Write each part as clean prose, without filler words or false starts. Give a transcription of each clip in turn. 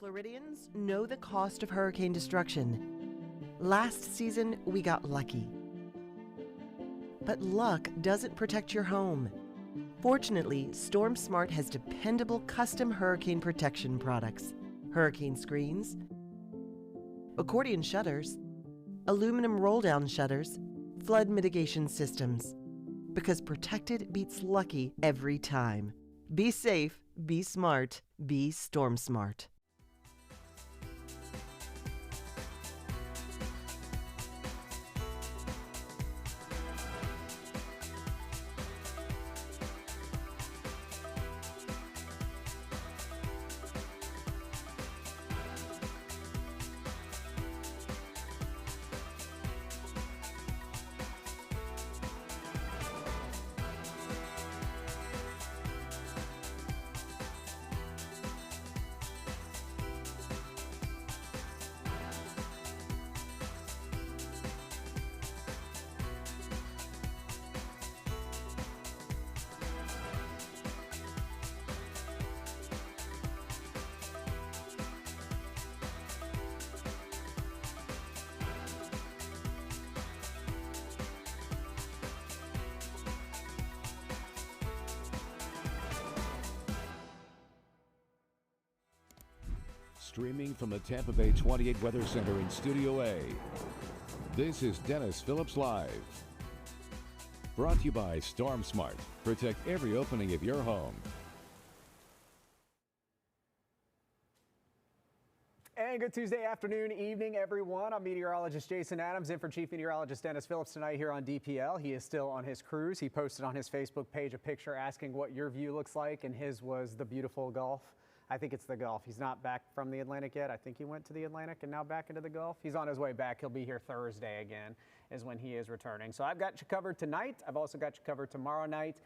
Floridians know the cost of hurricane destruction. Last season, we got lucky. But luck doesn't protect your home. Fortunately, Storm Smart has dependable custom hurricane protection products. Hurricane screens, accordion shutters, aluminum roll-down shutters, flood mitigation systems. Because protected beats lucky every time. Be safe, be smart, be Storm Smart. Streaming from the Tampa Bay 28 Weather Center in Studio A, this is Dennis Phillips Live. Brought to you by Storm Smart. Protect every opening of your home. And good Tuesday afternoon, evening, everyone. I'm meteorologist Jason Adams, in for Chief Meteorologist Dennis Phillips tonight here on DPL. He is still on his cruise. He posted on his Facebook page a picture asking what your view looks like, and his was the beautiful Gulf. I think it's the Gulf. He's not back from the Atlantic yet. I think he went to the Atlantic and now back into the Gulf. He's on his way back. He'll be here Thursday again is when he is returning. So I've got you covered tonight. I've also got you covered tomorrow night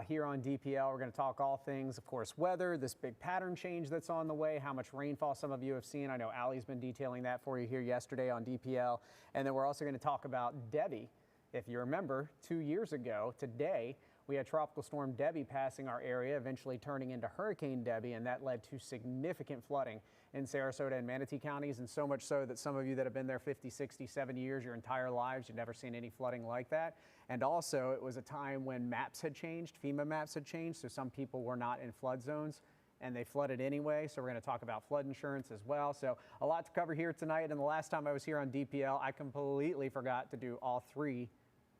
here on DPL. We're going to talk all things, of course, weather, this big pattern change that's on the way, how much rainfall some of you have seen. I know Allie's been detailing that for you here yesterday on DPL. And then we're also going to talk about Debbie. If you remember, 2 years ago today, we had Tropical Storm Debbie passing our area, eventually turning into Hurricane Debbie, and that led to significant flooding in Sarasota and Manatee counties, and so much so that some of you that have been there 50, 60, 70 years, your entire lives, you've never seen any flooding like that. And also, it was a time when maps had changed, FEMA maps had changed, so some people were not in flood zones, and they flooded anyway. So we're going to talk about flood insurance as well. So a lot to cover here tonight, and the last time I was here on DPL, I completely forgot to do all three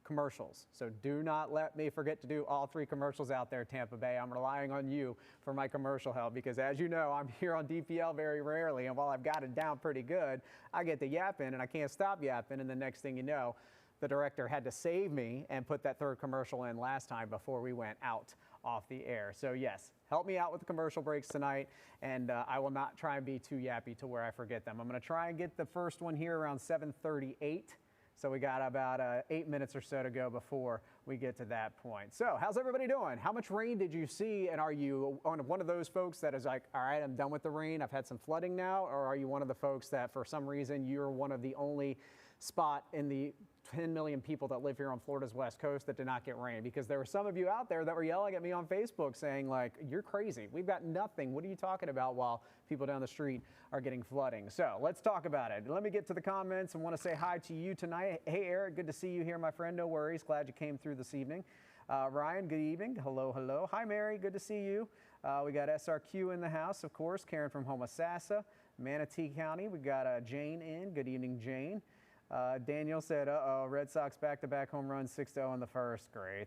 commercials. So do not let me forget to do all three commercials out there, Tampa Bay. I'm relying on you for my commercial help because, as you know, I'm here on DPL very rarely, and while I've got it down pretty good, I get to yapping and I can't stop yapping, and the next thing you know, the director had to save me and put that third commercial in last time before we went out off the air. So yes, help me out with the commercial breaks tonight, and I will not try and be too yappy to where I forget them. I'm going to try and get the first one here around 7:38. So we got about 8 minutes or so to go before we get to that point. So how's everybody doing? How much rain did you see? And are you one of those folks that is like, all right, I'm done with the rain, I've had some flooding now? Or are you one of the folks that for some reason you're one of the only spot in the 10 million people that live here on Florida's West Coast that did not get rain? Because there were some of you out there that were yelling at me on Facebook saying like, you're crazy. We've got nothing. What are you talking about while people down the street are getting flooding? So let's talk about it. Let me get to the comments and want to say hi to you tonight. Hey, Eric, good to see you here, my friend. No worries. Glad you came through this evening. Ryan, good evening. Hello, hello. Hi, Mary. Good to see you. We got SRQ in the house, of course. Karen from Homosassa, Manatee County. We got Jane in. Good evening, Jane. Daniel said, uh-oh, Red Sox back-to-back home runs, 6-0 in the first. Great.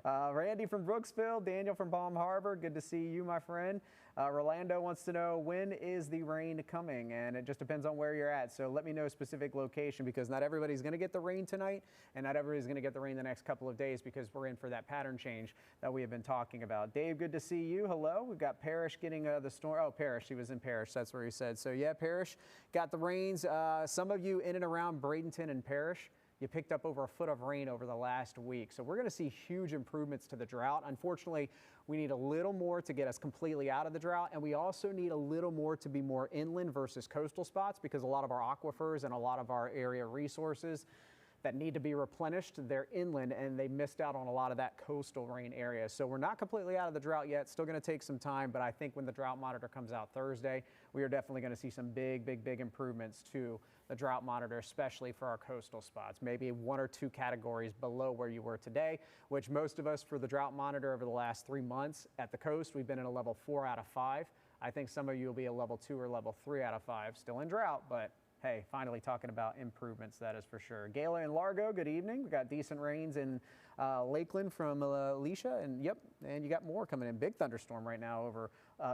Randy from Brooksville, Daniel from Palm Harbor, good to see you, my friend. Rolando wants to know, when is the rain coming? And it just depends on where you're at. So let me know specific location, because not everybody's going to get the rain tonight, and not everybody's going to get the rain the next couple of days, because we're in for that pattern change that we have been talking about. Dave, good to see you. Hello. We've got Parrish getting the storm. Oh, Parrish. He was in Parrish. That's where he said. So, yeah, Parrish got the rains. Some of you in and around Bradenton and Parrish, you picked up over a foot of rain over the last week. So we're going to see huge improvements to the drought. Unfortunately, we need a little more to get us completely out of the drought. And we also need a little more to be more inland versus coastal spots, because a lot of our aquifers and a lot of our area resources, that need to be replenished. They're inland, and they missed out on a lot of that coastal rain area. So we're not completely out of the drought yet. Still going to take some time, but I think when the drought monitor comes out Thursday, we are definitely going to see some big improvements to the drought monitor, especially for our coastal spots. Maybe 1 or 2 categories below where you were today, which most of us for the drought monitor over the last 3 months at the coast, we've been in a level 4 out of 5. I think some of you will be a level 2 or level 3 out of 5. Still in drought, but hey, finally talking about improvements, that is for sure. Gala and Largo, good evening. We got decent rains in Lakeland from Alicia, and yep, and you got more coming in. Big thunderstorm right now over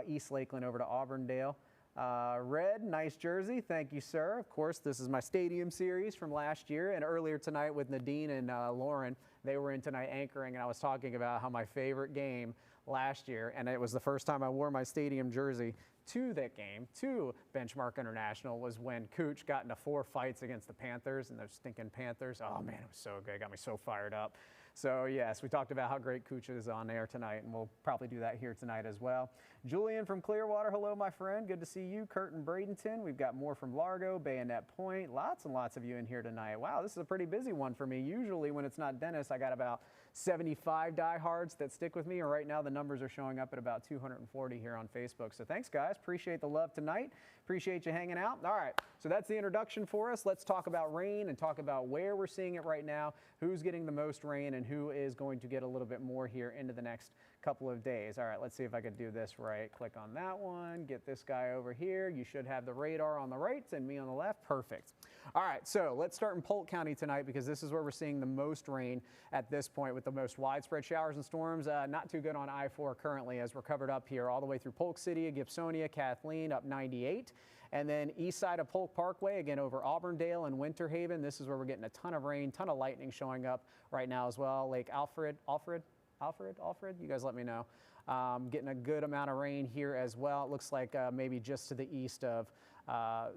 East Lakeland over to Auburndale. Red, nice jersey. Thank you, sir. Of course, this is my stadium series from last year, and earlier tonight with Nadine and Lauren, they were in tonight anchoring, and I was talking about how my favorite game last year, and it was the first time I wore my stadium jersey to that game, to Benchmark International, was when Cooch got into 4 fights against the Panthers, and those stinking Panthers. Oh man, it was so good. It got me so fired up. So yes, we talked about how great Cooch is on air tonight, and we'll probably do that here tonight as well. Julian from Clearwater, hello my friend, good to see you. Kurt in Bradenton, we've got more from Largo, Bayonet Point, lots and lots of you in here tonight. Wow, this is a pretty busy one for me. Usually when it's not Dennis, I got about 75 diehards that stick with me, and right now the numbers are showing up at about 240 here on Facebook. So thanks guys, appreciate the love tonight, appreciate you hanging out. All right, so that's the introduction for us. Let's talk about rain and talk about where we're seeing it right now, who's getting the most rain, and who is going to get a little bit more here into the next couple of days. All right, let's see if I could do this right. Click on that one, get this guy over here. You should have the radar on the right and me on the left. Perfect. All right, so let's start in Polk County tonight because this is where we're seeing the most rain at this point with the most widespread showers and storms. Not too good on I-4 currently as we're covered up here all the way through Polk City, Gibsonia, Kathleen, up 98. And then east side of Polk Parkway, again over Auburndale and Winter Haven. This is where we're getting a ton of rain, ton of lightning showing up right now as well. Lake Alfred, you guys let me know. Getting a good amount of rain here as well. It looks like maybe just to the east of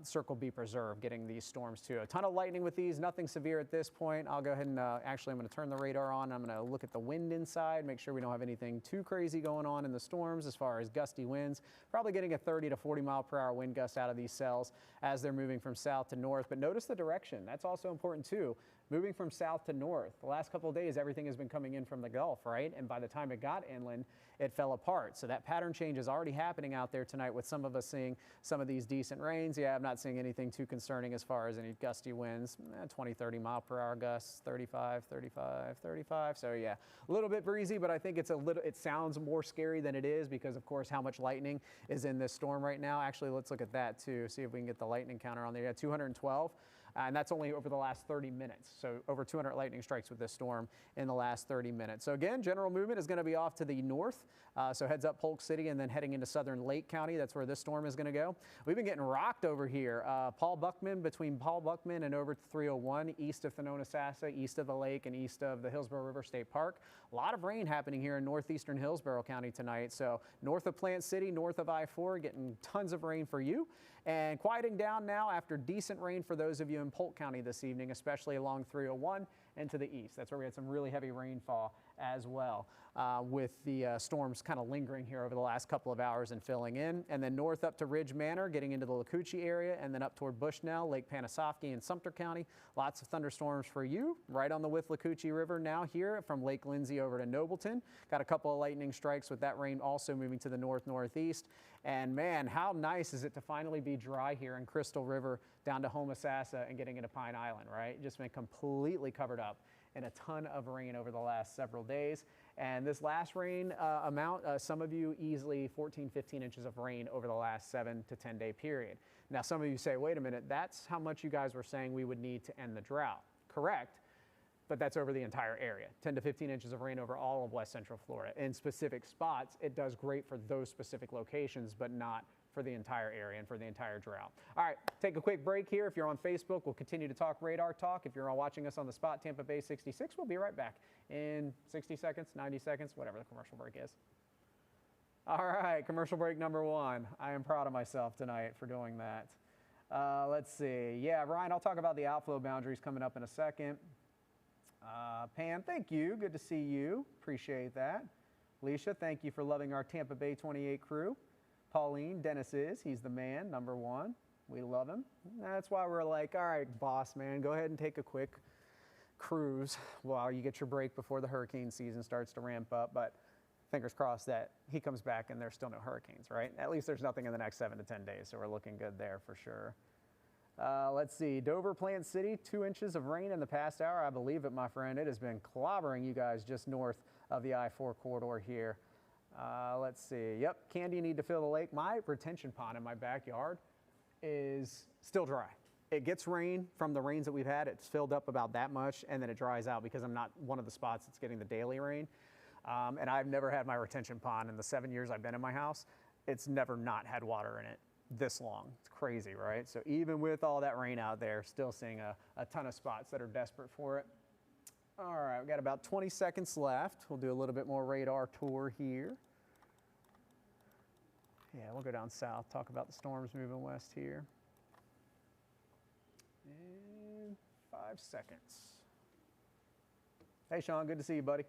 Circle B Preserve getting these storms too. A ton of lightning with these, nothing severe at this point. I'll go ahead and actually I'm going to turn the radar on. I'm going to look at the wind inside, make sure we don't have anything too crazy going on in the storms as far as gusty winds. Probably getting a 30 to 40 mile per hour wind gust out of these cells as they're moving from south to north. But notice the direction. That's also important too. Moving from south to north. The last couple of days, everything has been coming in from the Gulf, right? And by the time it got inland, it fell apart. So that pattern change is already happening out there tonight with some of us seeing some of these decent rains. Yeah, I'm not seeing anything too concerning as far as any gusty winds. 20, 30 mile per hour gusts, 35, 35, 35. So yeah, a little bit breezy, but I think it's it sounds more scary than it is because of course how much lightning is in this storm right now. Actually, let's look at that too. See if we can get the lightning counter on there. Yeah, 212. And that's only over the last 30 minutes. So over 200 lightning strikes with this storm in the last 30 minutes. So again, general movement is going to be off to the north. So heads up Polk City and then heading into southern Lake County. That's where this storm is going to go. We've been getting rocked over here. Paul Buckman, between Paul Buckman and over 301, east of Thonotosassa, east of the lake and east of the Hillsborough River State Park. A lot of rain happening here in northeastern Hillsborough County tonight. So north of Plant City, north of I-4, getting tons of rain for you. And quieting down now after decent rain for those of you in Polk County this evening, especially along 301 and to the east. That's where we had some really heavy rainfall as well with the storms kind of lingering here over the last couple of hours and filling in. And then north up to Ridge Manor, getting into the Lacoochee area, and then up toward Bushnell, Lake Panasoffkee, and Sumter County. Lots of thunderstorms for you right on the Withlacoochee River now here from Lake Lindsay over to Nobleton. Got a couple of lightning strikes with that rain also moving to the north-northeast. And man, how nice is it to finally be dry here in Crystal River down to Homosassa and getting into Pine Island, right? Just been completely covered up in a ton of rain over the last several days. And this last rain amount, some of you easily 14, 15 inches of rain over the last 7 to 10 day period. Now, some of you say, wait a minute, that's how much you guys were saying we would need to end the drought. Correct. But that's over the entire area. 10 to 15 inches of rain over all of West Central Florida. In specific spots, it does great for those specific locations, but not for the entire area and for the entire drought. All right, take a quick break here. If you're on Facebook, we'll continue to talk radar talk. If you're watching us on the spot, Tampa Bay 66, we'll be right back in 60 seconds, 90 seconds, whatever the commercial break is. All right, commercial break number 1. I am proud of myself tonight for doing that. Let's see. Yeah, Ryan, I'll talk about the outflow boundaries coming up in a second. Pam, thank you. Good to see you. Appreciate that. Alicia, thank you for loving our Tampa Bay 28 crew. Pauline, Dennis is. He's the man, number 1. We love him. That's why we're like, all right, boss man, go ahead and take a quick cruise while you get your break before the hurricane season starts to ramp up, but fingers crossed that he comes back and there's still no hurricanes, right? At least there's nothing in the next 7 to 10 days, so we're looking good there for sure. Let's see, Dover, Plant City, 2 inches of rain in the past hour. I believe it, my friend. It has been clobbering you guys just north of the I-4 corridor here. Let's see, yep, Candy, you need to fill the lake. My retention pond in my backyard is still dry. It gets rain from the rains that we've had. It's filled up about that much, and then it dries out because I'm not one of the spots that's getting the daily rain. And I've never had my retention pond in the 7 years I've been in my house. It's never not had water in it this long. It's crazy, right? So even with all that rain out there, still seeing a ton of spots that are desperate for it. All right, we've got about 20 seconds left. We'll do a little bit more radar tour here. Yeah, we'll go down south, talk about the storms moving west here. And 5 seconds. Hey, Sean, good to see you, buddy.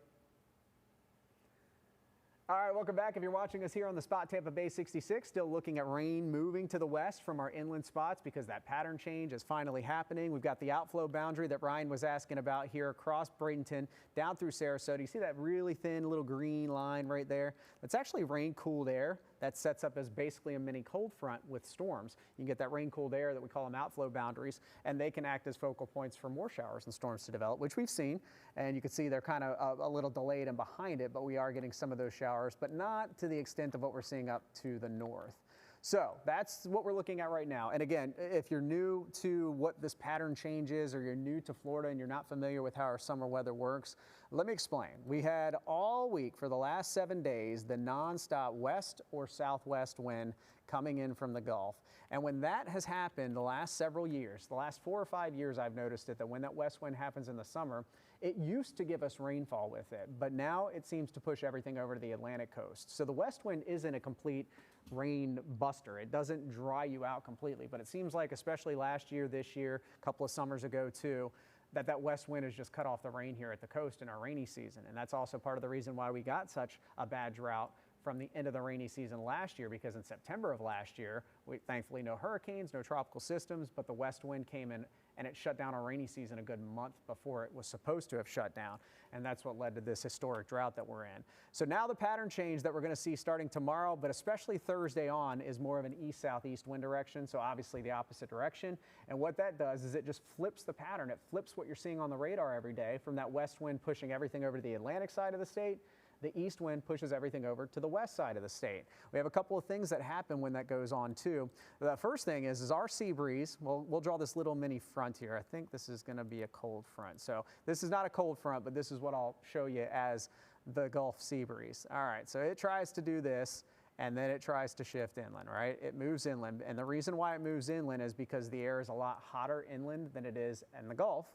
All right, welcome back. If you're watching us here on the spot Tampa Bay 66, still looking at rain moving to the west from our inland spots because that pattern change is finally happening. We've got the outflow boundary that Ryan was asking about here across Bradenton down through Sarasota. You see that really thin little green line right there? That's actually rain-cooled air that sets up as basically a mini cold front with storms. You can get that rain-cooled air that we call them outflow boundaries, and they can act as focal points for more showers and storms to develop, which we've seen. And you can see they're kind of a little delayed and behind it, but we are getting some of those showers, but not to the extent of what we're seeing up to the north. So that's what we're looking at right now. And again, if you're new to what this pattern change is, or you're new to Florida and you're not familiar with how our summer weather works, let me explain. We had all week for the last 7 days the nonstop west or southwest wind coming in from the Gulf. And when that has happened the last several years, the last 4 or 5 years, I've noticed it, that when that west wind happens in the summer, it used to give us rainfall with it, but now it seems to push everything over to the Atlantic coast. So the west wind isn't a complete rain buster. It doesn't dry you out completely, but it seems like, especially last year, this year, a couple of summers ago too, that west wind has just cut off the rain here at the coast in our rainy season. And that's also part of the reason why we got such a bad drought from the end of the rainy season last year, because in September of last year, we thankfully no hurricanes, no tropical systems, but the west wind came in and it shut down our rainy season a good month before it was supposed to have shut down. And that's what led to this historic drought that we're in. So now the pattern change that we're going to see starting tomorrow, but especially Thursday on, is more of an east-southeast wind direction. So obviously the opposite direction. And what that does is it just flips the pattern. It flips what you're seeing on the radar every day from that west wind pushing everything over to the Atlantic side of the state. The east wind pushes everything over to the west side of the state. We have a couple of things that happen when that goes on too. The first thing is our sea breeze. We'll draw this little mini front here. I think this is going to be a cold front. So this is not a cold front, but this is what I'll show you as the Gulf sea breeze. All right, so it tries to do this, and then it tries to shift inland, right? It moves inland, and the reason why it moves inland is because the air is a lot hotter inland than it is in the Gulf.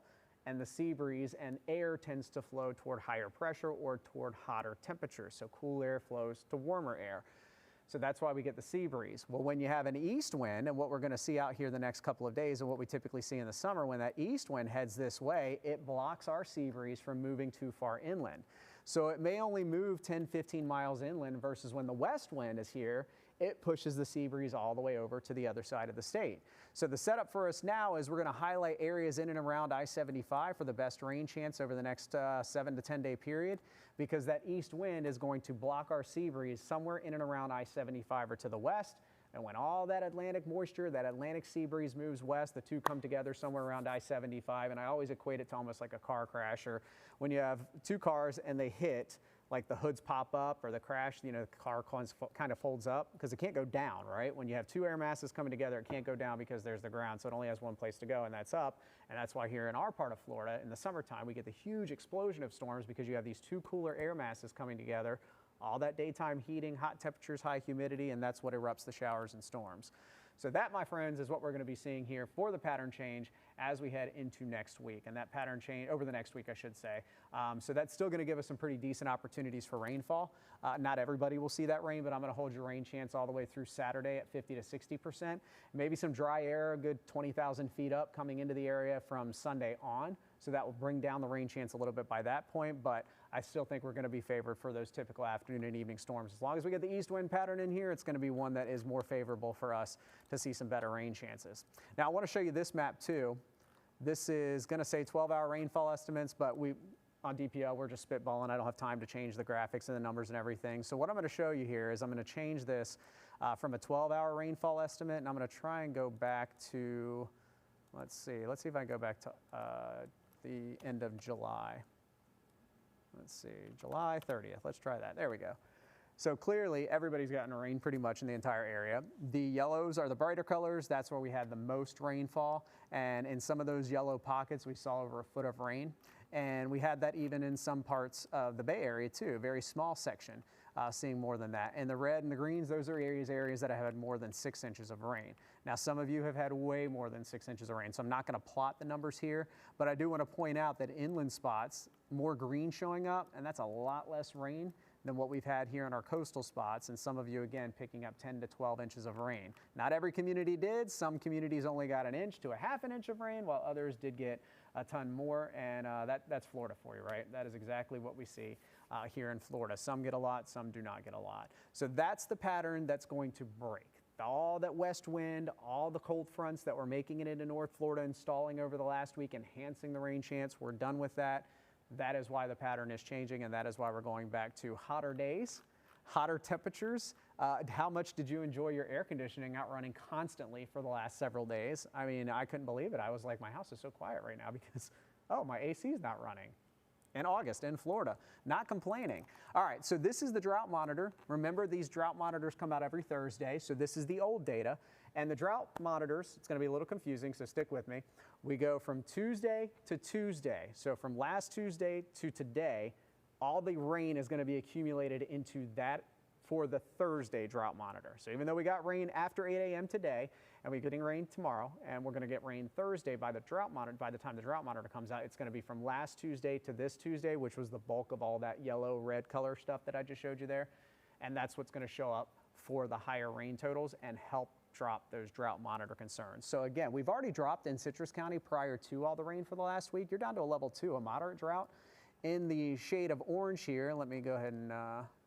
And the sea breeze and air tends to flow toward higher pressure or toward hotter temperatures. So cool air flows to warmer air. So that's why we get the sea breeze. Well, when you have an east wind, and what we're going to see out here the next couple of days and what we typically see in the summer, when that east wind heads this way, it blocks our sea breeze from moving too far inland. So it may only move 10, 15 miles inland versus when the west wind is here, it pushes the sea breeze all the way over to the other side of the state. So the setup for us now is we're going to highlight areas in and around I-75 for the best rain chance over the next 7 to 10 day period, because that east wind is going to block our sea breeze somewhere in and around I-75 or to the west. And when all that Atlantic moisture, that Atlantic sea breeze moves west, the two come together somewhere around I-75. And I always equate it to almost like a car crash, or when you have two cars and they hit, like the hoods pop up or the crash, you know, the car kind of folds up because it can't go down, right? When you have two air masses coming together, it can't go down because there's the ground, so it only has one place to go, and that's up. And that's why here in our part of Florida, in the summertime, we get the huge explosion of storms because you have these two cooler air masses coming together, all that daytime heating, hot temperatures, high humidity, and that's what erupts the showers and storms. So that, my friends, is what we're going to be seeing here for the pattern change as we head into next week. And that pattern change, over the next week, I should say. So that's still going to give us some pretty decent opportunities for rainfall. Not everybody will see that rain, but I'm going to hold your rain chance all the way through Saturday at 50 to 60%. Maybe some dry air, a good 20,000 feet up coming into the area from Sunday on. So that will bring down the rain chance a little bit by that point, but I still think we're going to be favored for those typical afternoon and evening storms. As long as we get the east wind pattern in here, it's going to be one that is more favorable for us to see some better rain chances. Now I want to show you this map too. This is going to say 12-hour rainfall estimates, but on DPL, we're just spitballing. I don't have time to change the graphics and the numbers and everything. So what I'm going to show you here is I'm going to change this from a 12-hour rainfall estimate, and I'm going to try and go back to, let's see if I can go back to the end of July. Let's see, July 30th. Let's try that. There we go. So clearly, everybody's gotten rain pretty much in the entire area. The yellows are the brighter colors. That's where we had the most rainfall. And in some of those yellow pockets, we saw over a foot of rain. And we had that even in some parts of the Bay Area too, a very small section, seeing more than that. And the red and the greens, those are areas that have had more than 6 inches of rain. Now, some of you have had way more than 6 inches of rain, so I'm not going to plot the numbers here, but I do want to point out that inland spots, more green showing up, and that's a lot less rain than what we've had here in our coastal spots, and some of you, again, picking up 10 to 12 inches of rain. Not every community did. Some communities only got an inch to a half an inch of rain, while others did get a ton more, and that's Florida for you, right? That is exactly what we see here in Florida. Some get a lot, some do not get a lot. So that's the pattern that's going to break. All that west wind, all the cold fronts that were making it into North Florida, installing over the last week, enhancing the rain chance, we're done with that. That is why the pattern is changing, and that is why we're going back to hotter days, hotter temperatures. How much did you enjoy your air conditioning out running constantly for the last several days? I mean, I couldn't believe it. I was like, my house is so quiet right now because, oh, my AC is not running. In August in Florida, not complaining. All right, so this is the drought monitor. Remember, these drought monitors come out every Thursday, so this is the old data. And the drought monitors, it's going to be a little confusing, so stick with me. We go from Tuesday to Tuesday. So from last Tuesday to today, all the rain is going to be accumulated into that for the Thursday drought monitor. So even though we got rain after 8 a.m. today, and we're getting rain tomorrow, and we're going to get rain Thursday by the drought monitor, by the time the drought monitor comes out, it's going to be from last Tuesday to this Tuesday, which was the bulk of all that yellow, red color stuff that I just showed you there. And that's what's going to show up for the higher rain totals and help drop those drought monitor concerns. So again, we've already dropped in Citrus County prior to all the rain for the last week. You're down to a level 2, a moderate drought. In the shade of orange here, let me go ahead and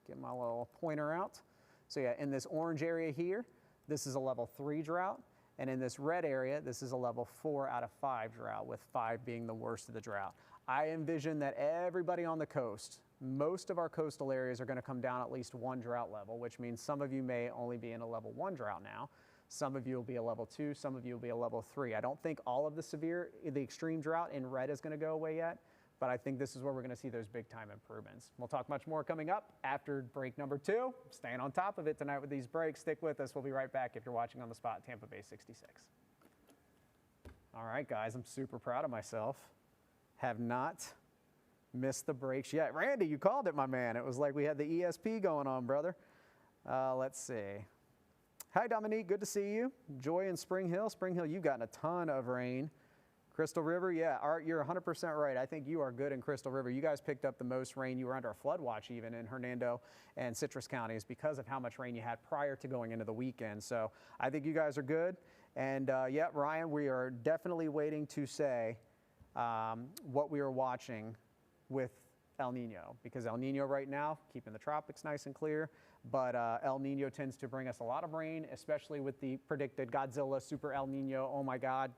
get my little pointer out. So yeah, in this orange area here, this is a level 3 drought. And in this red area, this is a level 4 out of 5 drought, with 5 being the worst of the drought. I envision that everybody on the coast, most of our coastal areas are going to come down at least 1 drought level, which means some of you may only be in a level 1 drought now. Some of you will be a level 2, some of you will be a level 3. I don't think all of the extreme drought in red is going to go away yet, but I think this is where we're going to see those big time improvements. We'll talk much more coming up after break number 2. Staying on top of it tonight with these breaks. Stick with us. We'll be right back if you're watching on the spot, Tampa Bay 66. All right, guys, I'm super proud of myself. Have not missed the breaks yet. Randy, you called it, my man. It was like we had the ESP going on, brother. Let's see. Hi, Dominique. Good to see you. Joy in Spring Hill. Spring Hill, you've gotten a ton of rain. Crystal River, yeah, Art, you're 100% right. I think you are good in Crystal River. You guys picked up the most rain. You were under a flood watch even in Hernando and Citrus counties because of how much rain you had prior to going into the weekend. So I think you guys are good. And yeah, Ryan, we are definitely waiting to say what we are watching with El Nino, because El Nino right now, keeping the tropics nice and clear, but El Nino tends to bring us a lot of rain, especially with the predicted Godzilla Super El Nino. Oh my God.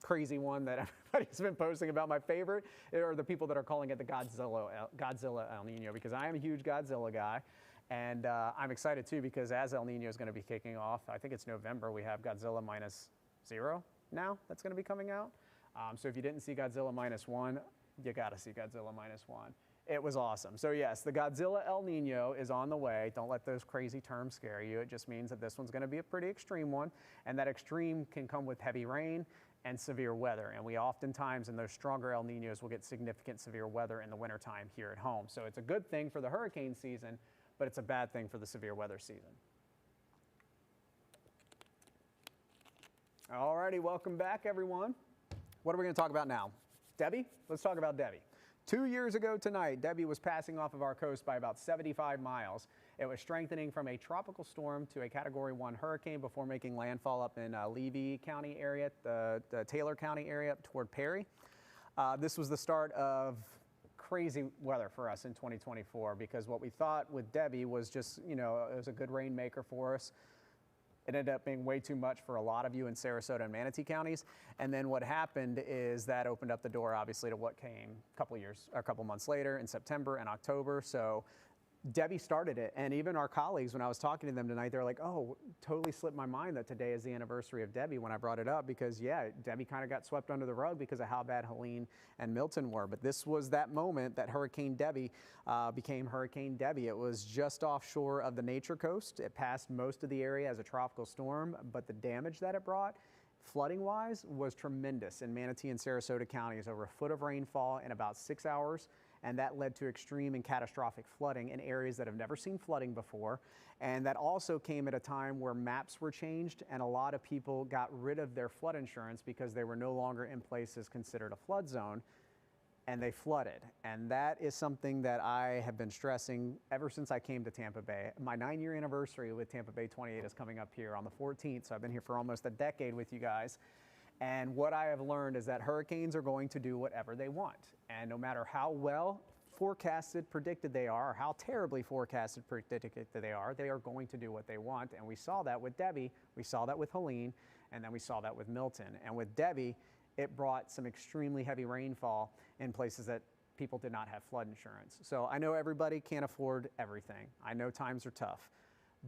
Crazy one that everybody's been posting about. My favorite are the people that are calling it the Godzilla El Nino, because I am a huge Godzilla guy, and I'm excited too because as El Nino is going to be kicking off, I think it's November, we have Godzilla -0 now that's going to be coming out. So if you didn't see Godzilla -1, you got to see Godzilla -1. It was awesome. So yes, the Godzilla El Nino is on the way. Don't let those crazy terms scare you. It just means that this one's going to be a pretty extreme one, and that extreme can come with heavy rain and severe weather. And we oftentimes in those stronger El Ninos will get significant severe weather in the wintertime here at home. So it's a good thing for the hurricane season, but it's a bad thing for the severe weather season. All righty, welcome back everyone. What are we going to talk about now? Debbie? Let's talk about Debbie. 2 years ago tonight, Debbie was passing off of our coast by about 75 miles. It was strengthening from a tropical storm to a Category 1 hurricane before making landfall up in Levy County area, the Taylor County area up toward Perry. This was the start of crazy weather for us in 2024, because what we thought with Debbie was just, you know, it was a good rainmaker for us. It ended up being way too much for a lot of you in Sarasota and Manatee counties. And then what happened is that opened up the door, obviously, to what came a couple months later in September and October. So Debbie started it, and even our colleagues, when I was talking to them tonight, they're like, oh, totally slipped my mind that today is the anniversary of Debbie when I brought it up, because yeah, Debbie kind of got swept under the rug because of how bad Helene and Milton were. But this was that moment that Hurricane Debbie became Hurricane Debbie. It was just offshore of the Nature Coast. It passed most of the area as a tropical storm, but the damage that it brought, flooding-wise, was tremendous in Manatee and Sarasota counties. Over a foot of rainfall in about 6 hours. And that led to extreme and catastrophic flooding in areas that have never seen flooding before. And that also came at a time where maps were changed and a lot of people got rid of their flood insurance because they were no longer in places considered a flood zone, and they flooded. And that is something that I have been stressing ever since I came to Tampa Bay. My 9-year anniversary with Tampa Bay 28 is coming up here on the 14th, so I've been here for almost a decade with you guys. And what I have learned is that hurricanes are going to do whatever they want. And no matter how well forecasted, predicted they are, or how terribly forecasted, predicted they are going to do what they want. And we saw that with Debbie, we saw that with Helene, and then we saw that with Milton. And with Debbie, it brought some extremely heavy rainfall in places that people did not have flood insurance. So I know everybody can't afford everything. I know times are tough.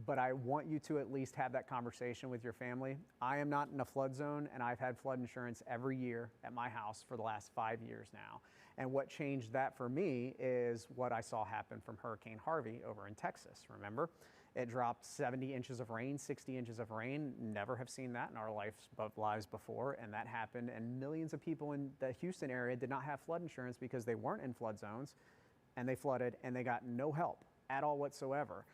But I want you to at least have that conversation with your family. I am not in a flood zone, and I've had flood insurance every year at my house for the last 5 years now. And what changed that for me is what I saw happen from Hurricane Harvey over in Texas. Remember, it dropped 70 inches of rain, 60 inches of rain. Never have seen that in our lives before, and that happened. And millions of people in the Houston area did not have flood insurance because they weren't in flood zones, and they flooded, and they got no help at all whatsoever.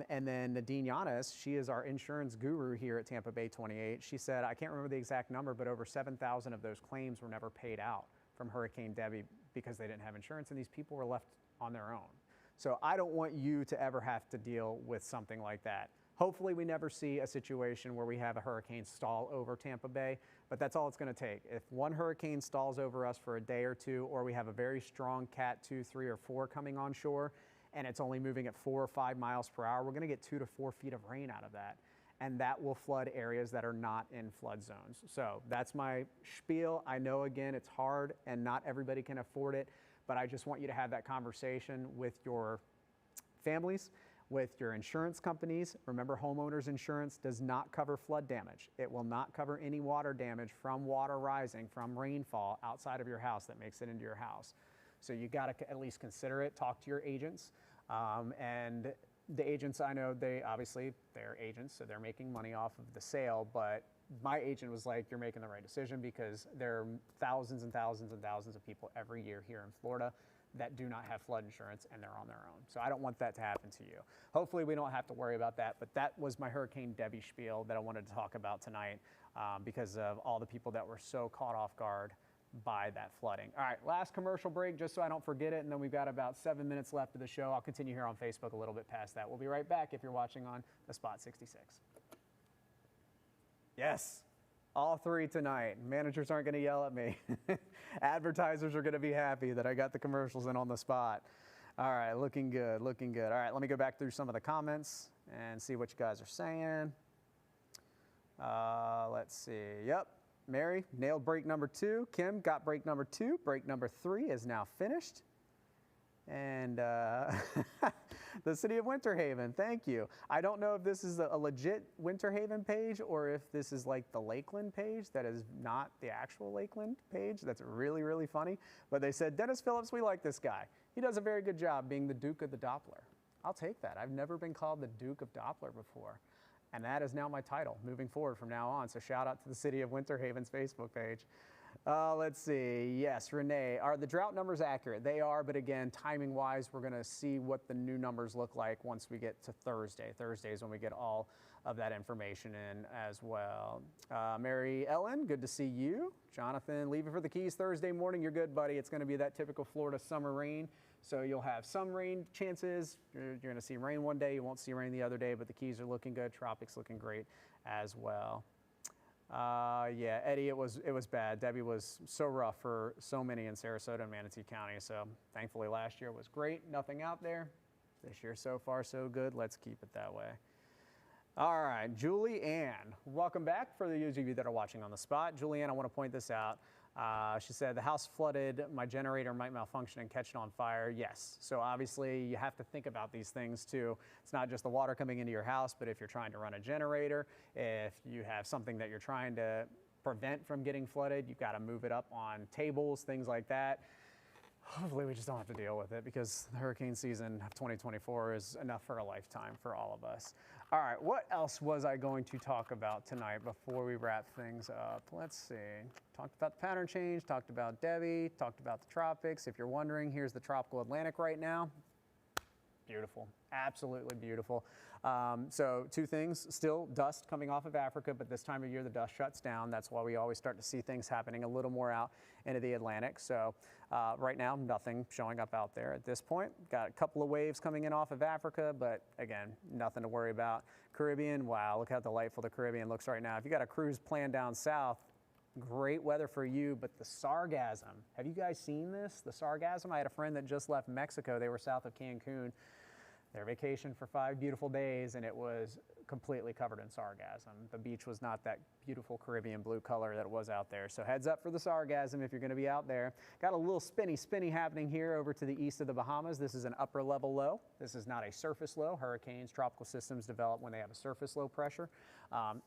And then Nadine Yanis, she is our insurance guru here at Tampa Bay 28. She said, I can't remember the exact number, but over 7,000 of those claims were never paid out from Hurricane Debbie because they didn't have insurance, and these people were left on their own. So I don't want you to ever have to deal with something like that. Hopefully we never see a situation where we have a hurricane stall over Tampa Bay, but that's all it's going to take. If one hurricane stalls over us for a day or two, or we have a very strong Cat 2, 3, or 4 coming on shore, and it's only moving at 4 or 5 miles per hour, we're going to get 2 to 4 feet of rain out of that. And that will flood areas that are not in flood zones. So that's my spiel. I know, again, it's hard and not everybody can afford it, but I just want you to have that conversation with your families, with your insurance companies. Remember, homeowners insurance does not cover flood damage. It will not cover any water damage from water rising, from rainfall outside of your house that makes it into your house. So you got to at least consider it. Talk to your agents. And the agents, I know they're agents, so they're making money off of the sale, but my agent was like, you're making the right decision, because there are thousands and thousands and thousands of people every year here in Florida that do not have flood insurance, and they're on their own. So I don't want that to happen to you. Hopefully we don't have to worry about that, but that was my Hurricane Debbie spiel that I wanted to talk about tonight because of all the people that were so caught off guard by that flooding. All right, last commercial break, just so I don't forget it, and then we've got about 7 minutes left of the show. I'll continue here on Facebook a little bit past that. We'll be right back if you're watching on the Spot 66. Yes, all 3 tonight. Managers aren't going to yell at me. Advertisers are going to be happy that I got the commercials in on the spot. All right, looking good, looking good. All right, let me go back through some of the comments and see what you guys are saying. Let's see. Yep. Mary nailed break number 2. Kim got break number 2. Break number 3 is now finished. And the city of Winter Haven, thank you. I don't know if this is a legit Winter Haven page or if this is like the Lakeland page that is not the actual Lakeland page. That's really, really funny. But they said, Dennis Phillips, we like this guy. He does a very good job being the Duke of the Doppler. I'll take that. I've never been called the Duke of Doppler before. And that is now my title moving forward from now on. So shout out to the city of Winter Haven's Facebook page. Let's see. Yes, Renee, are the drought numbers accurate? They are, but again, timing wise, we're going to see what the new numbers look like once we get to Thursday. Thursday is when we get all of that information in as well. Mary Ellen, good to see you. Jonathan, leaving for the Keys Thursday morning. You're good, buddy. It's going to be that typical Florida summer rain. So you'll have some rain chances. You're going to see rain one day. You won't see rain the other day, but the Keys are looking good. Tropics looking great as well. Yeah, Eddie, it was bad. Debbie was so rough for so many in Sarasota and Manatee County. So thankfully last year was great. Nothing out there. This year so far so good. Let's keep it that way. All right, Julie Ann, welcome back. For those of you that are watching on the spot, Julie Ann, I want to point this out. She said, the house flooded, my generator might malfunction and catch it on fire. Yes, so obviously you have to think about these things too. It's not just the water coming into your house, but if you're trying to run a generator, if you have something that you're trying to prevent from getting flooded, you've got to move it up on tables, things like that. Hopefully we just don't have to deal with it, because the hurricane season of 2024 is enough for a lifetime for all of us. All right, what else was I going to talk about tonight before we wrap things up? Let's see. Talked about the pattern change, talked about Debbie, talked about the tropics. If you're wondering, here's the tropical Atlantic right now. Beautiful, absolutely beautiful. So two things, still dust coming off of Africa, but this time of year the dust shuts down. That's why we always start to see things happening a little more out into the Atlantic. So right now, nothing showing up out there at this point. Got a couple of waves coming in off of Africa, but again, nothing to worry about. Caribbean, wow, look how delightful the Caribbean looks right now. If you got a cruise planned down south, great weather for you, but the sargassum, have you guys seen this? The sargassum, I had a friend that just left Mexico. They were south of Cancun. Their vacation for 5 beautiful days, and it was completely covered in sargassum. The beach was not that beautiful Caribbean blue color that it was out there. So heads up for the sargassum if you're going to be out there. Got a little spinny happening here over to the east of the Bahamas. This is an upper level low. This is not a surface low. Hurricanes, tropical systems develop when they have a surface low pressure.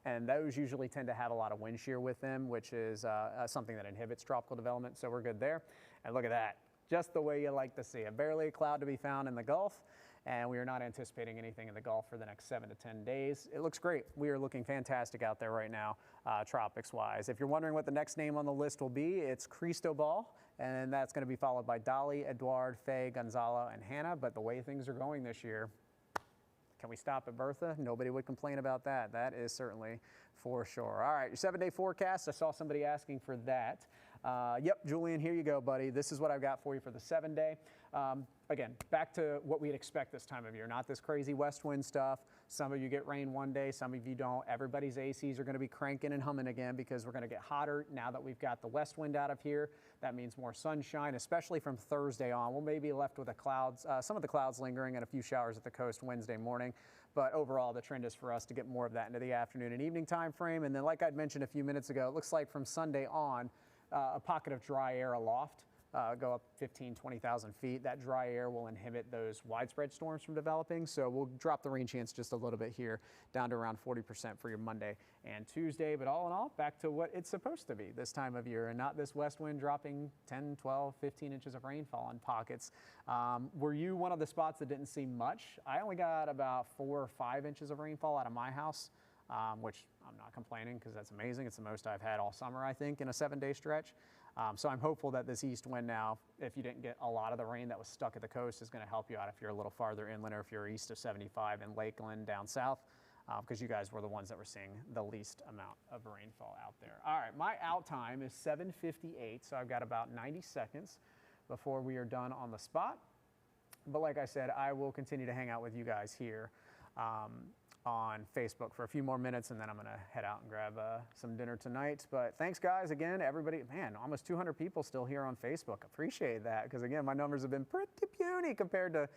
And those usually tend to have a lot of wind shear with them, which is something that inhibits tropical development. So we're good there. And look at that. Just the way you like to see it. Barely a cloud to be found in the Gulf. And we are not anticipating anything in the Gulf for the next 7 to 10 days. It looks great. We are looking fantastic out there right now, tropics-wise. If you're wondering what the next name on the list will be, it's Cristobal, and that's going to be followed by Dolly, Eduard, Faye, Gonzalo, and Hannah. But the way things are going this year, can we stop at Bertha? Nobody would complain about that. That is certainly for sure. All right, your 7-day forecast. I saw somebody asking for that. Yep, Julian, here you go, buddy. This is what I've got for you for the 7-day. Again, back to what we'd expect this time of year, not this crazy west wind stuff. Some of you get rain one day, some of you don't. Everybody's ACs are going to be cranking and humming again because we're going to get hotter now that we've got the west wind out of here. That means more sunshine, especially from Thursday on. We'll maybe be left with the clouds, some of the clouds lingering and a few showers at the coast Wednesday morning. But overall, the trend is for us to get more of that into the afternoon and evening time frame. And then, like I'd mentioned a few minutes ago, it looks like from Sunday on, a pocket of dry air aloft. Go up 15, 20,000 feet. That dry air will inhibit those widespread storms from developing. So we'll drop the rain chance just a little bit here, down to around 40% for your Monday and Tuesday. But all in all, back to what it's supposed to be this time of year, and not this west wind dropping 10, 12, 15 inches of rainfall in pockets. Were you one of the spots that didn't see much? I only got about 4 or 5 inches of rainfall out of my house, which I'm not complaining because that's amazing. It's the most I've had all summer, I think, in a 7-day stretch. So I'm hopeful that this east wind now, if you didn't get a lot of the rain that was stuck at the coast, is going to help you out if you're a little farther inland or if you're east of 75 in Lakeland down south, because you guys were the ones that were seeing the least amount of rainfall out there. All right, my out time is 7:58, so I've got about 90 seconds before we are done on the spot. But like I said, I will continue to hang out with you guys here on Facebook for a few more minutes, and then I'm going to head out and grab some dinner tonight. But thanks, guys, again, everybody. Man, almost 200 people still here on Facebook. Appreciate that, because, again, my numbers have been pretty puny compared to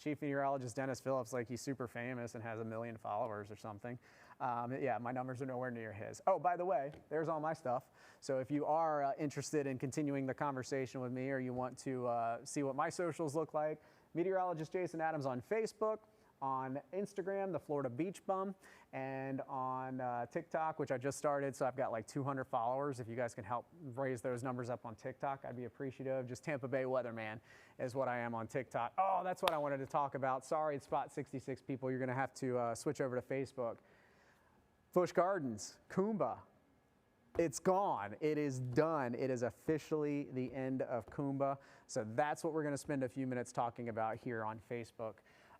Chief Meteorologist Dennis Phillips, like he's super famous and has 1 million followers or something. Yeah, my numbers are nowhere near his. Oh, by the way, there's all my stuff. So if you are interested in continuing the conversation with me, or you want to see what my socials look like, Meteorologist Jason Adams on Facebook, on Instagram, the Florida Beach Bum, and on TikTok, which I just started, so I've got like 200 followers. If you guys can help raise those numbers up on TikTok, I'd be appreciative. Just Tampa Bay Weatherman is what I am on TikTok. Oh, that's what I wanted to talk about. Sorry, it's Spot 66 people. You're going to have to switch over to Facebook. Busch Gardens, Coomba. It's gone. It is done. It is officially the end of Coomba. So that's what we're going to spend a few minutes talking about here on Facebook.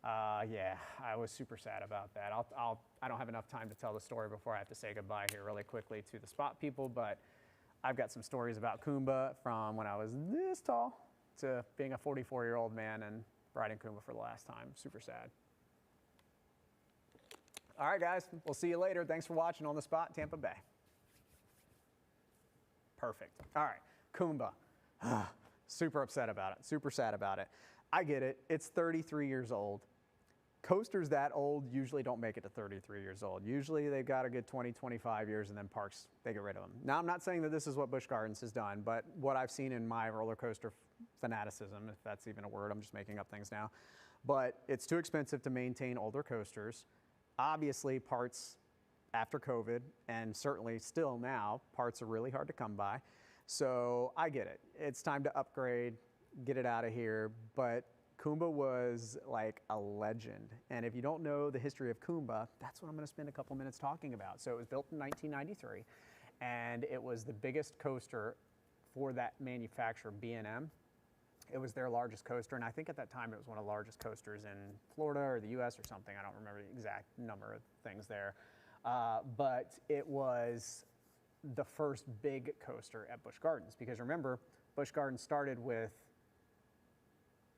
Yeah, I was super sad about that. I don't have enough time to tell the story before I have to say goodbye here really quickly to the spot people, but I've got some stories about Coomba from when I was this tall to being a 44-year-old man and riding Coomba for the last time. Super sad. All right, guys, we'll see you later. Thanks for watching On the Spot, Tampa Bay. Perfect. All right, Coomba. Super upset about it. Super sad about it. I get it. It's 33 years old. coasters that old usually don't make it to 33 years old. Usually they've got a good 20, 25 years, and then parks, they get rid of them. Now, I'm not saying that this is what Busch Gardens has done, but what I've seen in my roller coaster fanaticism, if that's even a word, I'm just making up things now, but it's too expensive to maintain older coasters. Obviously, parts after COVID, and certainly still now, parts are really hard to come by. So I get it. It's time to upgrade, get it out of here, but Kumba was like a legend. And if you don't know the history of Kumba, that's what I'm going to spend a couple minutes talking about. So it was built in 1993, and it was the biggest coaster for that manufacturer, B&M. It was their largest coaster, and I think at that time it was one of the largest coasters in Florida or the US or something. I don't remember the exact number of things there. But it was the first big coaster at Busch Gardens, because remember, Busch Gardens started with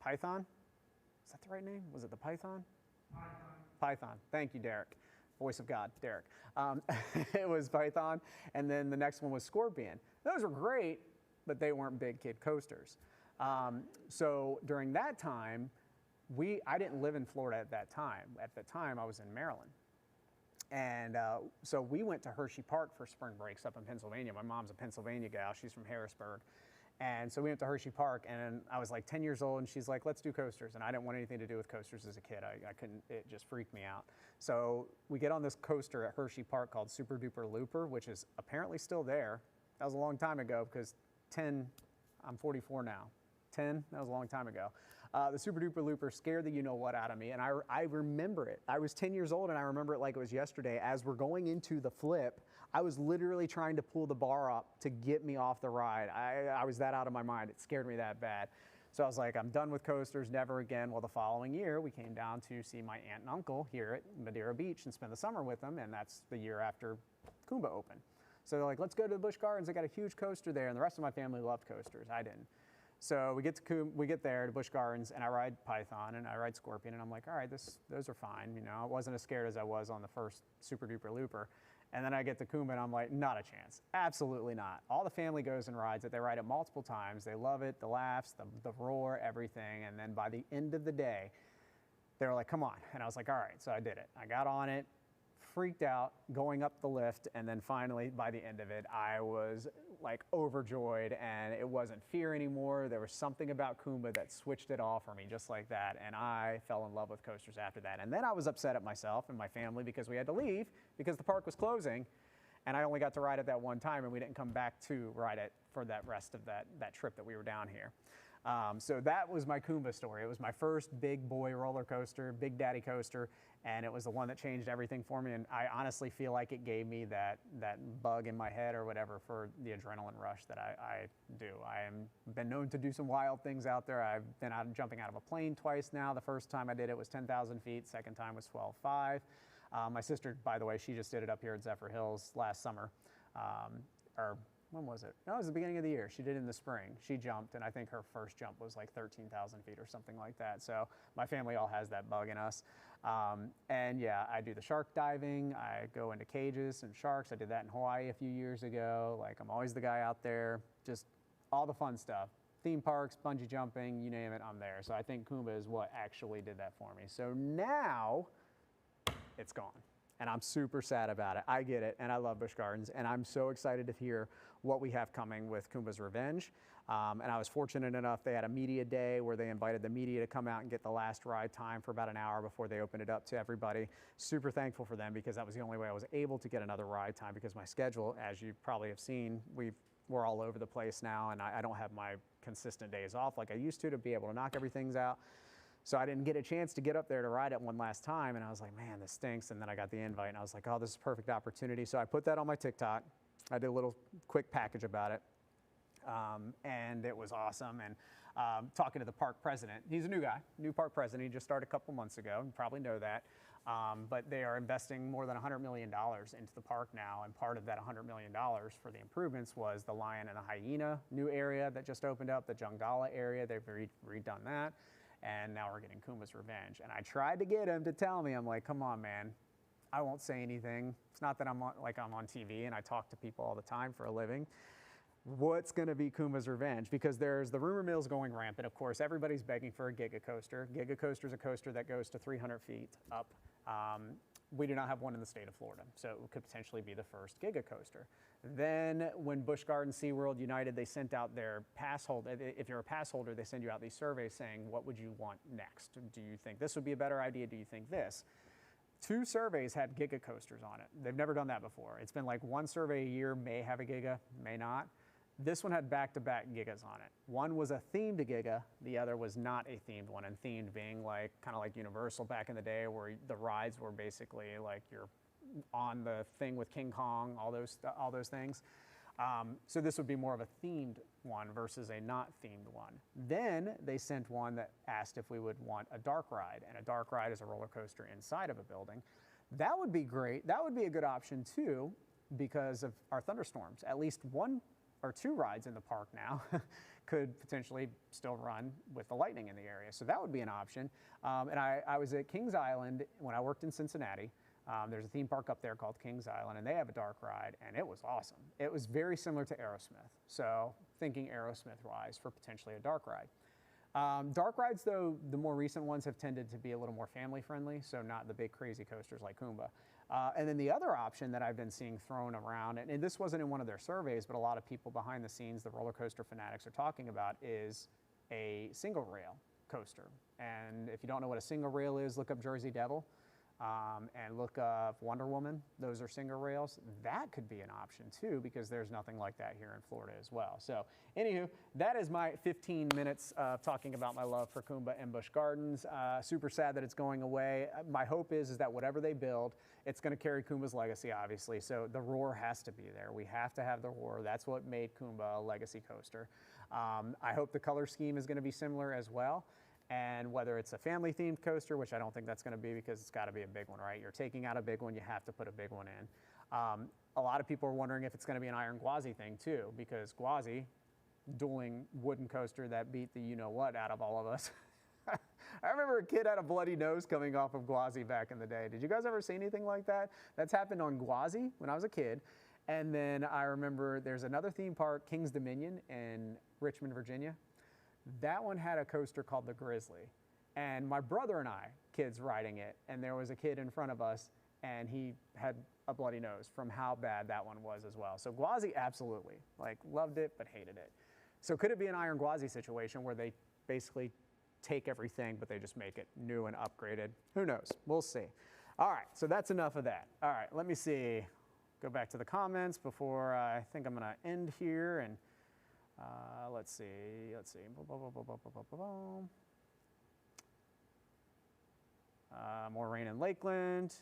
Python. Is that the right name? Was it the Python? Python. Thank you, Derek. Voice of God, Derek. It was Python, and then the next one was Scorpion. Those were great, but they weren't big kid coasters. So during that time, I didn't live in Florida at that time. At the time, I was in Maryland. And so we went to Hershey Park for spring breaks up in Pennsylvania. My mom's a Pennsylvania gal. She's from Harrisburg. And so we went to Hershey Park, and I was like 10 years old, and she's like, let's do coasters. And I didn't want anything to do with coasters as a kid. I couldn't, it just freaked me out. So we get on this coaster at Hershey Park called Super Duper Looper, which is apparently still there. That was a long time ago, because I'm 44 now. 10, that was a long time ago. The Super Duper Looper scared the you-know-what out of me, and I remember it. I was 10 years old, and I remember it like it was yesterday. As we're going into the flip, I was literally trying to pull the bar up to get me off the ride. I was that out of my mind. It scared me that bad. So I was like, I'm done with coasters, never again. Well, the following year, we came down to see my aunt and uncle here at Madeira Beach and spend the summer with them, and that's the year after Kumba opened. So they're like, let's go to the Busch Gardens. They got a huge coaster there, and the rest of my family loved coasters. I didn't. So we get there to Busch Gardens, and I ride Python and I ride Scorpion, and I'm like, all right, those are fine. You know, I wasn't as scared as I was on the first Super Duper Looper. And then I get to Kumba, and I'm like, not a chance. Absolutely not. All the family goes and rides it. They ride it multiple times. They love it, the laughs, the roar, everything. And then by the end of the day, they were like, come on. And I was like, all right. So I did it. I got on it, freaked out, going up the lift, and then finally, by the end of it, I was like overjoyed, and it wasn't fear anymore. There was something about Kumba that switched it off for me just like that, and I fell in love with coasters after that. And then I was upset at myself and my family because we had to leave because the park was closing, and I only got to ride it that one time, and we didn't come back to ride it for that rest of that trip that we were down here. So that was my Kumba story. It was my first big boy roller coaster, Big Daddy coaster, and it was the one that changed everything for me. And I honestly feel like it gave me that bug in my head or whatever for the adrenaline rush that I do. I am been known to do some wild things out there. I've been jumping out of a plane twice now. The first time I did it was 10,000 feet. Second time was 12.5. My sister, by the way, she just did it up here at Zephyr Hills last summer. Or when was it? No, it was the beginning of the year. She did it in the spring. She jumped, and I think her first jump was like 13,000 feet or something like that. So my family all has that bug in us. And yeah, I do the shark diving. I go into cages and sharks. I did that in Hawaii a few years ago. Like, I'm always the guy out there, just all the fun stuff. Theme parks, bungee jumping, you name it, I'm there. So I think Kumba is what actually did that for me. So now it's gone. And I'm super sad about it. I get it, and I love Busch Gardens, and I'm so excited to hear what we have coming with Kumba's Revenge. And I was fortunate enough, they had a media day where they invited the media to come out and get the last ride time for about an hour before they opened it up to everybody. Super thankful for them, because that was the only way I was able to get another ride time, because my schedule, as you probably have seen, we're all over the place now, and I don't have my consistent days off like I used to be able to knock everything out. So I didn't get a chance to get up there to ride it one last time, and I was like, man, this stinks. And then I got the invite, and I was like, oh, this is a perfect opportunity. So I put that on my TikTok. I did a little quick package about it, and it was awesome. And talking to the park president, he's a new guy, new park president. He just started a couple months ago. You probably know that. But they are investing more than $100 million into the park now, and part of that $100 million for the improvements was the lion and the hyena new area that just opened up, the Jungala area. They've redone that. And now we're getting Kumba's Revenge. And I tried to get him to tell me, I'm like, come on, man, I won't say anything. It's not that I'm on TV and I talk to people all the time for a living. what's going to be Kumba's revenge? Because there's the rumor mill's going rampant. Of course, everybody's begging for a Giga Coaster. Giga Coaster is a coaster that goes to 300 feet up. We do not have one in the state of Florida, so it could potentially be the first Giga Coaster. Then when Busch Gardens, SeaWorld, United, they sent out their pass holder. If you're a pass holder, they send you out these surveys saying, what would you want next? Do you think this would be a better idea? Do you think this? 2 surveys had Giga Coasters on it. They've never done that before. It's been like 1 survey a year, may have a Giga, may not. This one had back-to-back Gigas on it. One was a themed Giga, the other was not a themed one, and themed being like kind of like Universal back in the day, where the rides were basically like you're on the thing with King Kong, all those things. So this would be more of a themed one versus a not themed one. Then they sent one that asked if we would want a dark ride, and a dark ride is a roller coaster inside of a building. That would be great. That would be a good option too, because of our thunderstorms. At least 1 or 2 rides in the park now could potentially still run with the lightning in the area. So that would be an option. And I was at Kings Island when I worked in Cincinnati. There's a theme park up there called Kings Island, and they have a dark ride, and it was awesome. It was very similar to Aerosmith. So thinking Aerosmith-wise for potentially a dark ride. Dark rides, though, the more recent ones have tended to be a little more family-friendly, so not the big crazy coasters like Kumba. And then the other option that I've been seeing thrown around, and this wasn't in one of their surveys, but a lot of people behind the scenes, the roller coaster fanatics, are talking about, is a single rail coaster. And if you don't know what a single rail is, look up Jersey Devil. And look up Wonder Woman. Those are single rails. That could be an option too, because there's nothing like that here in Florida as well. So anywho, that is my 15 minutes of talking about my love for Kumba and Busch Gardens. Super sad that it's going away. My hope is that whatever they build, it's going to carry Kumba's legacy, obviously. So the roar has to be there. We have to have the roar. That's what made Kumba a legacy coaster. I hope the color scheme is going to be similar as well. And whether it's a family-themed coaster, which I don't think that's going to be, because it's got to be a big one, right? You're taking out a big one, you have to put a big one in. A lot of people are wondering if it's going to be an Iron Gwazi thing too, because Gwazi, dueling wooden coaster that beat the you-know-what out of all of us. I remember a kid had a bloody nose coming off of Gwazi back in the day. Did you guys ever see anything like that? That's happened on Gwazi when I was a kid. And then I remember there's another theme park, King's Dominion in Richmond, Virginia. That one had a coaster called the Grizzly. And my brother and I, kids riding it, and there was a kid in front of us, and he had a bloody nose from how bad that one was as well. So Gwazi, absolutely. Like, loved it, but hated it. So could it be an Iron Gwazi situation where they basically take everything, but they just make it new and upgraded? Who knows? We'll see. All right, so that's enough of that. All right, let me see. Go back to the comments before I think I'm going to end here. And let's see. More rain in Lakeland.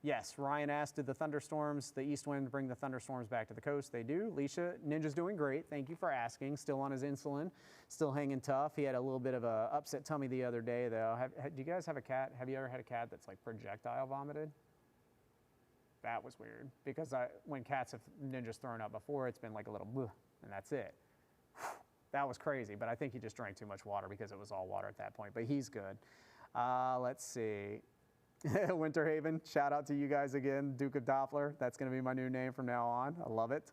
Yes, Ryan asked, did the thunderstorms, the east wind, bring the thunderstorms back to the coast? They do. Leisha, Ninja's doing great. Thank you for asking. Still on his insulin, still hanging tough. He had a little bit of a upset tummy the other day, though. Do you guys have a cat? Have you ever had a cat that's like projectile vomited? That was weird, because when cats have Ninja's thrown up before, it's been like a little bleh, and that's it. That was crazy, but I think he just drank too much water because it was all water at that point, but he's good. Let's see. Winter Haven, shout out to you guys again. Duke of Doppler, that's going to be my new name from now on. I love it.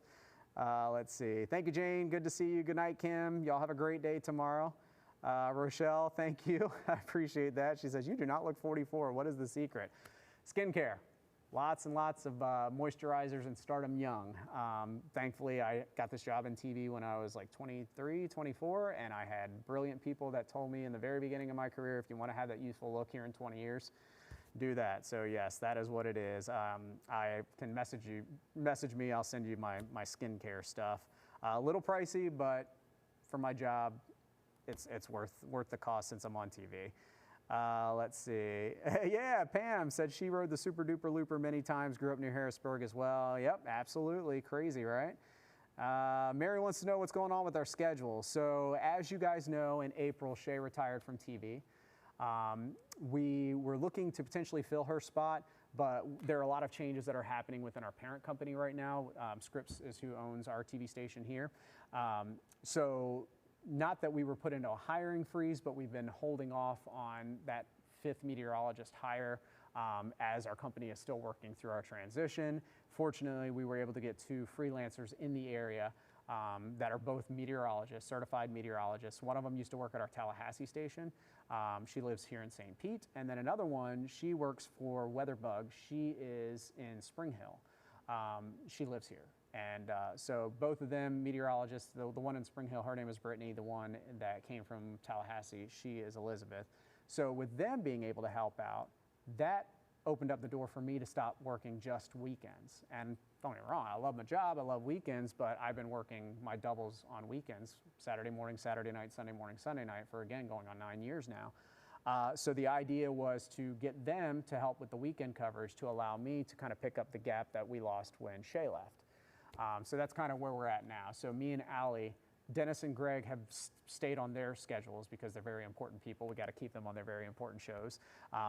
Let's see. Thank you, Jane. Good to see you. Good night, Kim. Y'all have a great day tomorrow. Rochelle, thank you. I appreciate that. She says, you do not look 44. What is the secret? Skincare. Lots and lots of moisturizers and start them young. Thankfully, I got this job in TV when I was like 23, 24, and I had brilliant people that told me in the very beginning of my career, if you want to have that youthful look here in 20 years, do that. So yes, that is what it is. I can message me, I'll send you my skincare stuff. A little pricey, but for my job, it's worth the cost since I'm on TV. Let's see. Yeah, Pam said she rode the Super Duper Looper many times, grew up near Harrisburg as well. Yep, absolutely. Crazy, right? Mary wants to know what's going on with our schedule. So as you guys know, in April, Shay retired from TV. We were looking to potentially fill her spot, but there are a lot of changes that are happening within our parent company right now. Scripps is who owns our TV station here. So not that we were put into a hiring freeze, but we've been holding off on that 5th meteorologist hire as our company is still working through our transition. fortunately, we were able to get 2 freelancers in the area that are both meteorologists, certified meteorologists. One of them used to work at our Tallahassee station. She lives here in St. Pete. And then another one, she works for WeatherBug. She is in Spring Hill. She lives here. And so both of them, meteorologists, the one in Spring Hill, her name is Brittany. The one that came from Tallahassee, she is Elizabeth. So with them being able to help out, that opened up the door for me to stop working just weekends. And don't get me wrong, I love my job, I love weekends, but I've been working my doubles on weekends, Saturday morning, Saturday night, Sunday morning, Sunday night, for again going on 9 years now. So the idea was to get them to help with the weekend coverage to allow me to kind of pick up the gap that we lost when Shay left. So that's kind of where we're at now. So me and Allie, Dennis and Greg have stayed on their schedules because they're very important people. We got to keep them on their very important shows.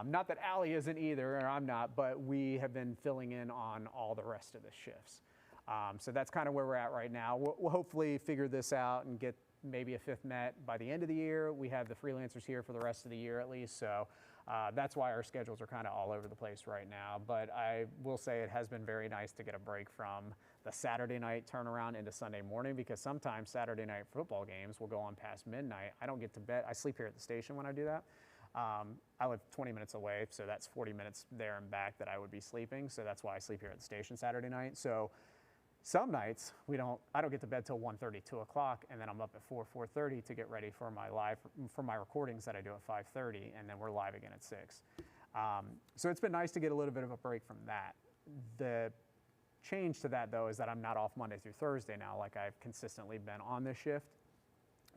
Not that Allie isn't either, or I'm not, but we have been filling in on all the rest of the shifts. So that's kind of where we're at right now. We'll hopefully figure this out and get maybe a 5th Met by the end of the year. We have the freelancers here for the rest of the year at least. So that's why our schedules are kind of all over the place right now. But I will say it has been very nice to get a break from the Saturday night turnaround into Sunday morning, because sometimes Saturday night football games will go on past midnight. I don't get to bed. I sleep here at the station when I do that. I live 20 minutes away, so that's 40 minutes there and back that I would be sleeping. So that's why I sleep here at the station Saturday night. So some nights I don't get to bed till 1:30, 2 o'clock, and then I'm up at 4:30 to get ready for my recordings that I do at 5:30, and then we're live again at 6. So it's been nice to get a little bit of a break from that. The change to that, though, is that I'm not off Monday through Thursday now like I've consistently been on this shift,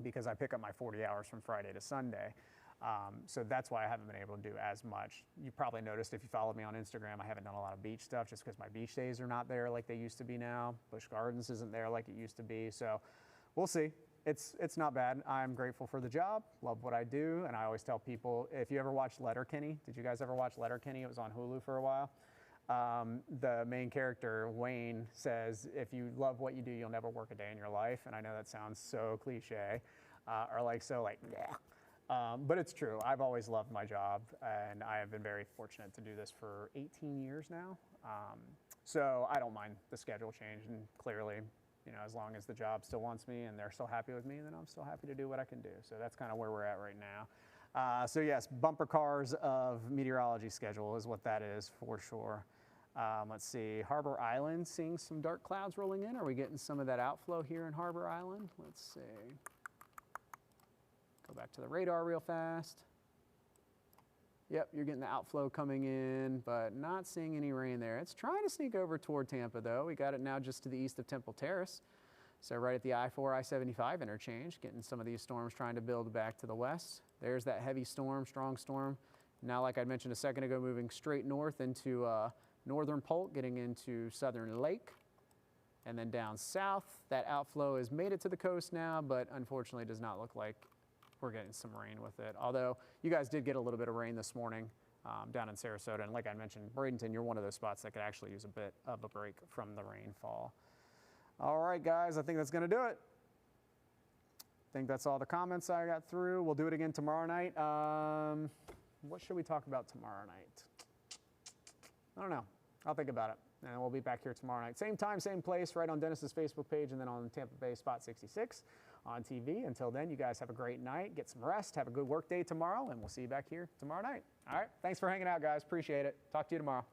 because I pick up my 40 hours from Friday to Sunday. So that's why I haven't been able to do as much. You probably noticed if you followed me on Instagram, I haven't done a lot of beach stuff just because my beach days are not there like they used to be now. Busch Gardens isn't there like it used to be. So we'll see. It's not bad. I'm grateful for the job, love what I do, and I always tell people, if you ever watched Letterkenny, did you guys ever watch Letterkenny? It was on Hulu for a while. The main character, Wayne, says, if you love what you do, you'll never work a day in your life. And I know that sounds so cliche, but it's true. I've always loved my job, and I have been very fortunate to do this for 18 years now. So I don't mind the schedule change, and clearly, as long as the job still wants me and they're still happy with me, then I'm still happy to do what I can do. So that's kind of where we're at right now. So yes, bumper cars of meteorology schedule is what that is for sure. Let's see, Harbor Island, seeing some dark clouds rolling in. Are we getting some of that outflow here in Harbor Island? Let's see. Go back to the radar real fast. Yep, you're getting the outflow coming in, but not seeing any rain there. It's trying to sneak over toward Tampa, though. We got it now just to the east of Temple Terrace. So right at the I-4, I-75 interchange, getting some of these storms trying to build back to the west. There's that heavy storm, strong storm. Now, like I mentioned a second ago, moving straight north into northern Polk, getting into Southern Lake. And then down south, that outflow has made it to the coast now, but unfortunately does not look like we're getting some rain with it. Although you guys did get a little bit of rain this morning down in Sarasota. And like I mentioned, Bradenton, you're one of those spots that could actually use a bit of a break from the rainfall. All right, guys, I think that's going to do it. I think that's all the comments I got through. We'll do it again tomorrow night. What should we talk about tomorrow night? I don't know. I'll think about it. And we'll be back here tomorrow night. Same time, same place, right on Dennis's Facebook page, and then on Tampa Bay Spot 66 on TV. Until then, you guys have a great night. Get some rest. Have a good work day tomorrow, and we'll see you back here tomorrow night. All right. Thanks for hanging out, guys. Appreciate it. Talk to you tomorrow.